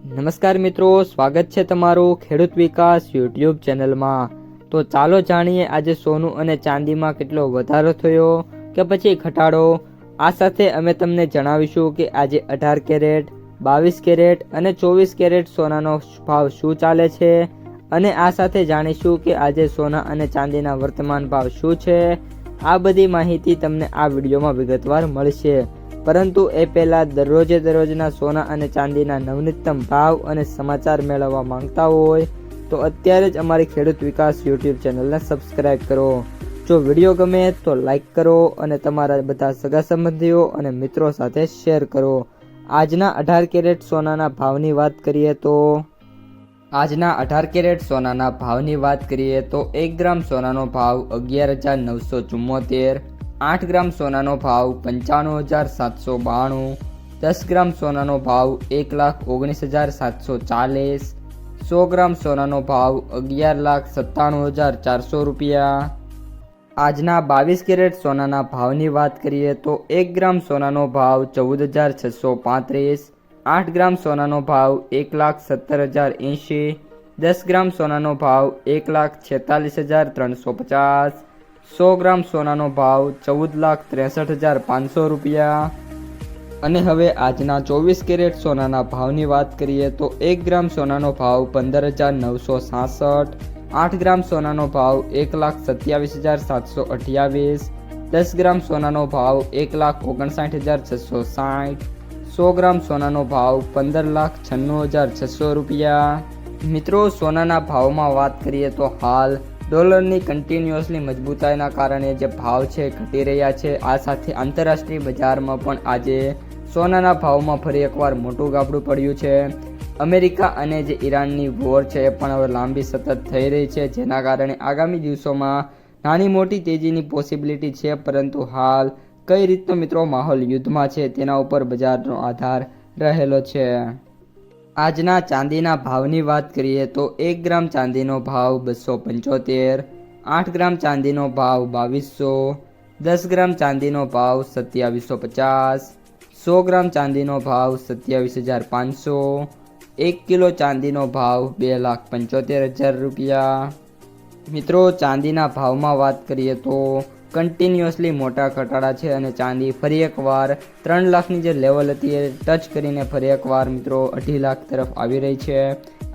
નમસ્કાર મિત્રો, સ્વાગત છે તમારું ખેડૂત વિકાસ યુટ્યુબ ચેનલમાં। તો ચાલો જાણીએ આજે સોનું અને ચાંદીમાં કેટલો વધારો થયો કે પછી ઘટાડો। આ સાથે અમે તમને જણાવીશું કે આજે 18 કેરેટ, 22 કેરેટ અને 24 કેરેટ સોનાનો ભાવ શું ચાલે છે અને આ સાથે જાણીશું કે આજે સોના અને ચાંદીના વર્તમાન ભાવ શું છે। આ બધી માહિતી તમને આ વિડીયોમાં વિગતવાર મળશે, પરંતુ એ પહેલાં દરરોજના સોના અને ચાંદીના નવનીતમ ભાવ અને સમાચાર મેળવવા માંગતા હોય તો અત્યારે જ અમારી ખેડૂત વિકાસ યુટ્યુબ ચેનલને સબસ્ક્રાઈબ કરો। જો વિડીયો ગમે તો લાઈક કરો અને તમારા બધા સગા સંબંધીઓ અને મિત્રો સાથે શેર કરો। આજના 18 કેરેટ સોનાના ભાવની વાત કરીએ તો આજના 18 કેરેટ સોનાના ભાવની વાત કરીએ તો 1 ગ્રામ સોનાનો ભાવ 11,974, 8 ગ્રામ સોનાનો ભાવ 95,792, 10 ગ્રામ સોનાનો ભાવ 1,19,740, 100 ગ્રામ સોનાનો ભાવ 11,97,400 રૂપિયા। આજના 22 કેરેટ સોનાના ભાવની વાત કરીએ તો 1 ગ્રામ સોનાનો ભાવ 14,635, 8 ગ્રામ સોનાનો ભાવ 1,70,080, 10 ગ્રામ સોનાનો ભાવ 1,46,350, 100 ગ્રામ સોનાનો ભાવ 14,63,500 રૂપિયા। અને હવે આજના 24 કેરેટ સોનાના ભાવની વાત કરીએ તો 1 ગ્રામ સોનાનો ભાવ 15,966, 8 ગ્રામ સોનાનો ભાવ 1,27,728, 10 ગ્રામ સોનાનો ભાવ 1,59,660, 100 ગ્રામ સોનાનો ભાવ 15,96,600 રૂપિયા। મિત્રો, સોનાના ભાવમાં વાત કરીએ તો હાલ ડોલરની કન્ટિન્યુઅસલી મજબૂતાઈના કારણે જે ભાવ છે ઘટી રહ્યા છે। આ સાથે આંતરરાષ્ટ્રીય બજારમાં પણ આજે સોનાના ભાવમાં ફરી એકવાર મોટું ગાબડું પડ્યું છે। અમેરિકા અને જે ઈરાનની વોર છે એ પણ હવે લાંબી સતત થઈ રહી છે, જેના કારણે આગામી દિવસોમાં નાની મોટી તેજીની પોસિબિલિટી છે, પરંતુ હાલ કઈ રીતનો મિત્રો માહોલ યુદ્ધમાં છે તેના ઉપર બજારનો આધાર રહેલો છે। આજના ચાંદીના ભાવની વાત કરીએ તો 1 ગ્રામ ચાંદીનો ભાવ 275, 8 ગ્રામ ચાંદીનો ભાવ 2200, 10 ગ્રામ ચાંદીનો ભાવ 2750, 100 ગ્રામ ચાંદીનો ભાવ 27,500, 1 કિલો ચાંદીનો ભાવ 2,75,000 રૂપિયા। મિત્રો, ચાંદીના ભાવમાં વાત કરીએ તો કન્ટિન્યુઅસલી મોટા ઘટાડા છે અને ચાંદી ફરી એકવાર 3 લાખની જે લેવલ હતી એ ટચ કરીને ફરી એકવાર મિત્રો 2.5 લાખ તરફ આવી રહી છે।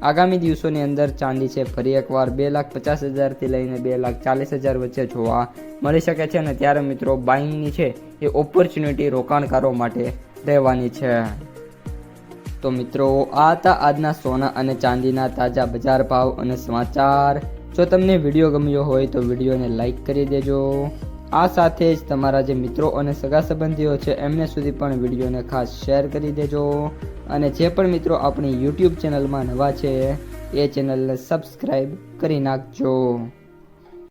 આગામી દિવસોની અંદર ચાંદી છે ફરી એકવાર 2,50,000થી લઈને 2,40,000 વચ્ચે જોવા મળી શકે છે અને ત્યારે મિત્રો બાઇંગની છે એ ઓપોર્ચ્યુનિટી રોકાણકારો માટે રહેવાની છે। તો મિત્રો, આ હતા આજના સોના અને ચાંદીના તાજા બજાર ભાવ અને સમાચાર। જો તમને વિડીયો ગમ્યો હોય તો વિડીયોને લાઈક કરી દેજો। આ સાથે જ તમારા જે મિત્રો અને સગા સંબંધીઓ છે એમને સુધી પણ વિડીયોને ખાસ શેર કરી દેજો અને જે પણ મિત્રો આપણી યુટ્યુબ ચેનલમાં નવા છે એ ચેનલને સબસ્ક્રાઈબ કરી નાખજો।